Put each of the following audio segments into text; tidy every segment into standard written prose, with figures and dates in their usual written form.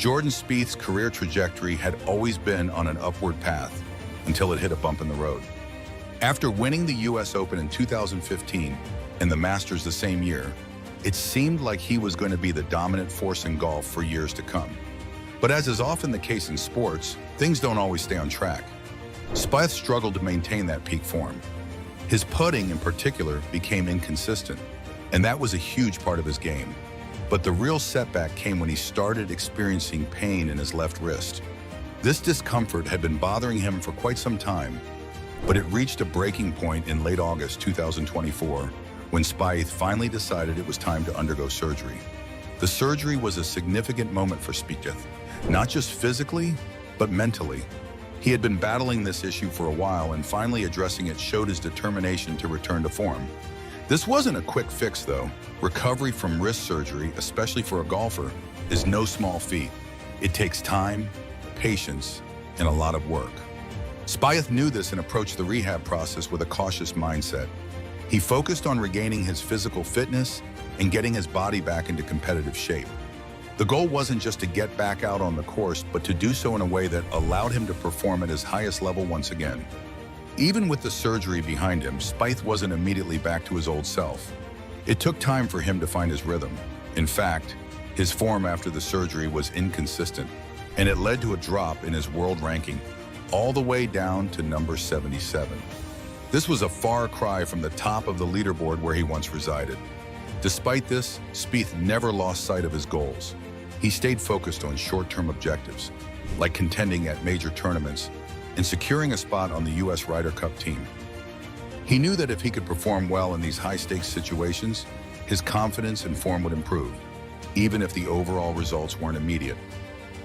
Jordan Spieth's career trajectory had always been on an upward path until it hit a bump in the road. After winning the US Open in 2015 and the Masters the same year, it seemed like he was going to be the dominant force in golf for years to come. But as is often the case in sports, things don't always stay on track. Spieth struggled to maintain that peak form. His putting in particular became inconsistent, and that was a huge part of his game. But the real setback came when he started experiencing pain in his left wrist. This discomfort had been bothering him for quite some time, but it reached a breaking point in late August 2024 when Spieth finally decided it was time to undergo surgery. The surgery was a significant moment for Spieth, not just physically, but mentally. He had been battling this issue for a while, and finally addressing it showed his determination to return to form. This wasn't a quick fix, though. Recovery from wrist surgery, especially for a golfer, is no small feat. It takes time, patience, and a lot of work. Spieth knew this and approached the rehab process with a cautious mindset. He focused on regaining his physical fitness and getting his body back into competitive shape. The goal wasn't just to get back out on the course, but to do so in a way that allowed him to perform at his highest level once again. Even with the surgery behind him, Spieth wasn't immediately back to his old self. It took time for him to find his rhythm. In fact, his form after the surgery was inconsistent, and it led to a drop in his world ranking, all the way down to number 77. This was a far cry from the top of the leaderboard where he once resided. Despite this, Spieth never lost sight of his goals. He stayed focused on short-term objectives, like contending at major tournaments and securing a spot on the US Ryder Cup team. He knew that if he could perform well in these high-stakes situations, his confidence and form would improve, even if the overall results weren't immediate.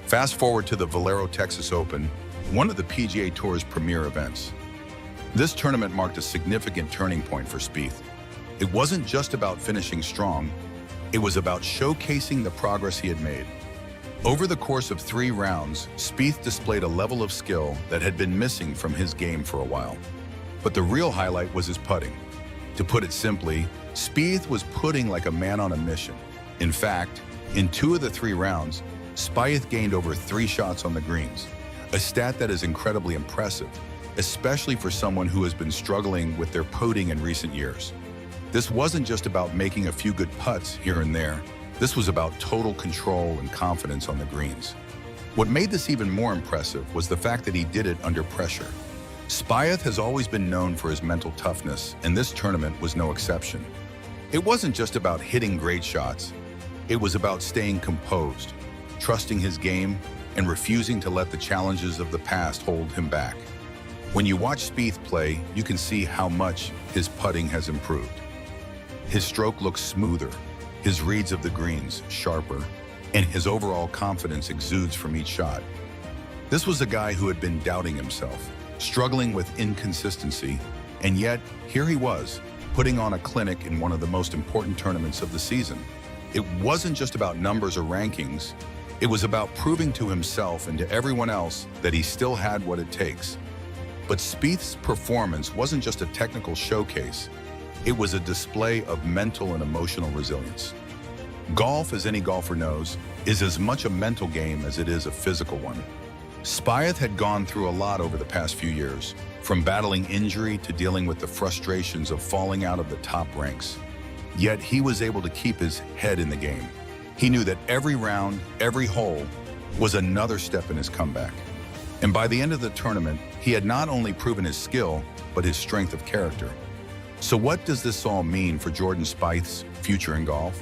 Fast forward to the Valero Texas Open, one of the PGA Tour's premier events. This tournament marked a significant turning point for Spieth. It wasn't just about finishing strong, it was about showcasing the progress he had made. Over the course of 3 rounds, Spieth displayed a level of skill that had been missing from his game for a while. But the real highlight was his putting. To put it simply, Spieth was putting like a man on a mission. In fact, in 2 of the 3 rounds, Spieth gained over 3 shots on the greens, a stat that is incredibly impressive, especially for someone who has been struggling with their putting in recent years. This wasn't just about making a few good putts here and there. This was about total control and confidence on the greens. What made this even more impressive was the fact that he did it under pressure. Spieth has always been known for his mental toughness, and this tournament was no exception. It wasn't just about hitting great shots. It was about staying composed, trusting his game, and refusing to let the challenges of the past hold him back. When you watch Spieth play, you can see how much his putting has improved. His stroke looks smoother, his reads of the greens sharper, and his overall confidence exudes from each shot. This was a guy who had been doubting himself, struggling with inconsistency, and yet here he was, putting on a clinic in one of the most important tournaments of the season. It wasn't just about numbers or rankings, it was about proving to himself and to everyone else that he still had what it takes. But Spieth's performance wasn't just a technical showcase, it was a display of mental and emotional resilience. Golf, as any golfer knows, is as much a mental game as it is a physical one. Spieth had gone through a lot over the past few years, from battling injury to dealing with the frustrations of falling out of the top ranks. Yet he was able to keep his head in the game. He knew that every round, every hole, was another step in his comeback. And by the end of the tournament, he had not only proven his skill, but his strength of character. So what does this all mean for Jordan Spieth's future in golf?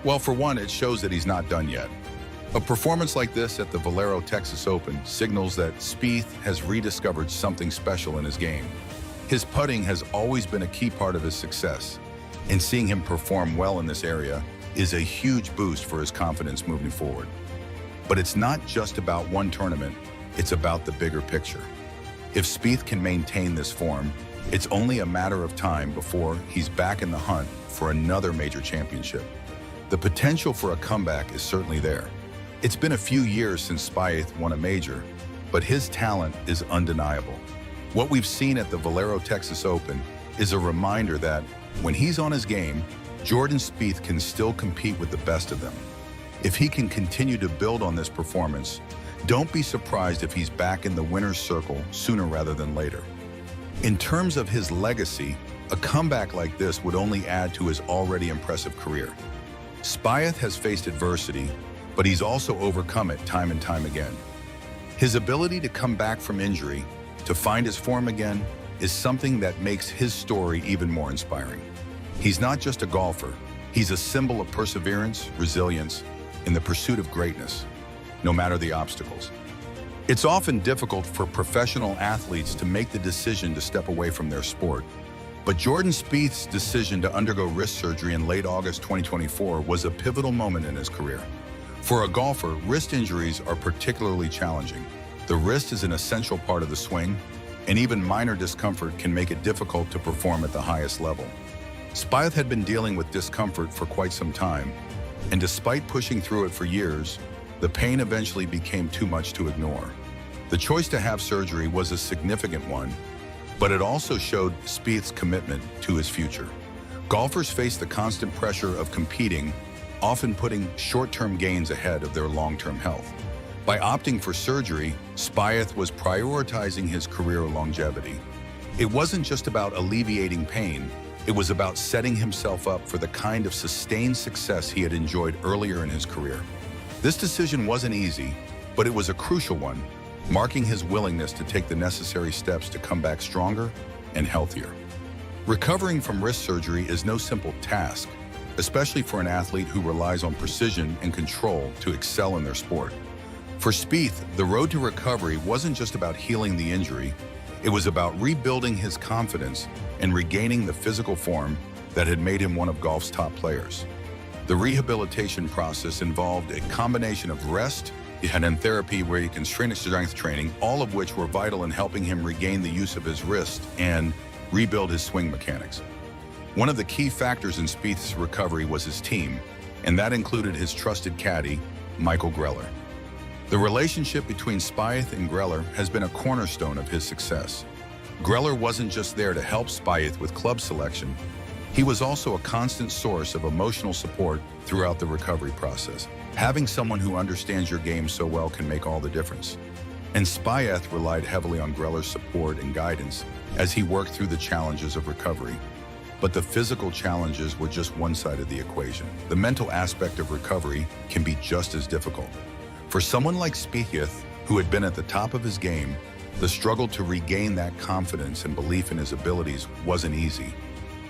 Well, for one, it shows that he's not done yet. A performance like this at the Valero Texas Open signals that Spieth has rediscovered something special in his game. His putting has always been a key part of his success, and seeing him perform well in this area is a huge boost for his confidence moving forward. But it's not just about one tournament, it's about the bigger picture. If Spieth can maintain this form, it's only a matter of time before he's back in the hunt for another major championship. The potential for a comeback is certainly there. It's been a few years since Spieth won a major, but his talent is undeniable. What we've seen at the Valero Texas Open is a reminder that when he's on his game, Jordan Spieth can still compete with the best of them. If he can continue to build on this performance, don't be surprised if he's back in the winner's circle sooner rather than later. In terms of his legacy, a comeback like this would only add to his already impressive career. Spieth has faced adversity, but he's also overcome it time and time again. His ability to come back from injury, to find his form again, is something that makes his story even more inspiring. He's not just a golfer, he's a symbol of perseverance, resilience, in the pursuit of greatness, no matter the obstacles. It's often difficult for professional athletes to make the decision to step away from their sport, but Jordan Spieth's decision to undergo wrist surgery in late August 2024 was a pivotal moment in his career. For a golfer, wrist injuries are particularly challenging. The wrist is an essential part of the swing, and even minor discomfort can make it difficult to perform at the highest level. Spieth had been dealing with discomfort for quite some time, and despite pushing through it for years, the pain eventually became too much to ignore. The choice to have surgery was a significant one, but it also showed Spieth's commitment to his future. Golfers face the constant pressure of competing, often putting short-term gains ahead of their long-term health. By opting for surgery, Spieth was prioritizing his career longevity. It wasn't just about alleviating pain, it was about setting himself up for the kind of sustained success he had enjoyed earlier in his career. This decision wasn't easy, but it was a crucial one, marking his willingness to take the necessary steps to come back stronger and healthier. Recovering from wrist surgery is no simple task, especially for an athlete who relies on precision and control to excel in their sport. For Spieth, the road to recovery wasn't just about healing the injury, it was about rebuilding his confidence and regaining the physical form that had made him one of golf's top players. The rehabilitation process involved a combination of rest and therapy where he can strength training, all of which were vital in helping him regain the use of his wrist and rebuild his swing mechanics. One of the key factors in Spieth's recovery was his team, and that included his trusted caddy, Michael Greller. The relationship between Spieth and Greller has been a cornerstone of his success. Greller wasn't just there to help Spieth with club selection, he was also a constant source of emotional support throughout the recovery process. Having someone who understands your game so well can make all the difference. And Spieth relied heavily on Greller's support and guidance as he worked through the challenges of recovery. But the physical challenges were just one side of the equation. The mental aspect of recovery can be just as difficult. For someone like Spieth, who had been at the top of his game, the struggle to regain that confidence and belief in his abilities wasn't easy.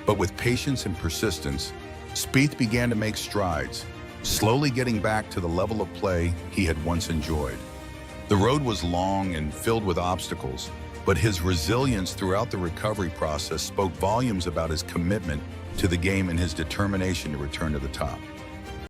But with patience and persistence, Spieth began to make strides, slowly getting back to the level of play he had once enjoyed. The road was long and filled with obstacles, but his resilience throughout the recovery process spoke volumes about his commitment to the game and his determination to return to the top.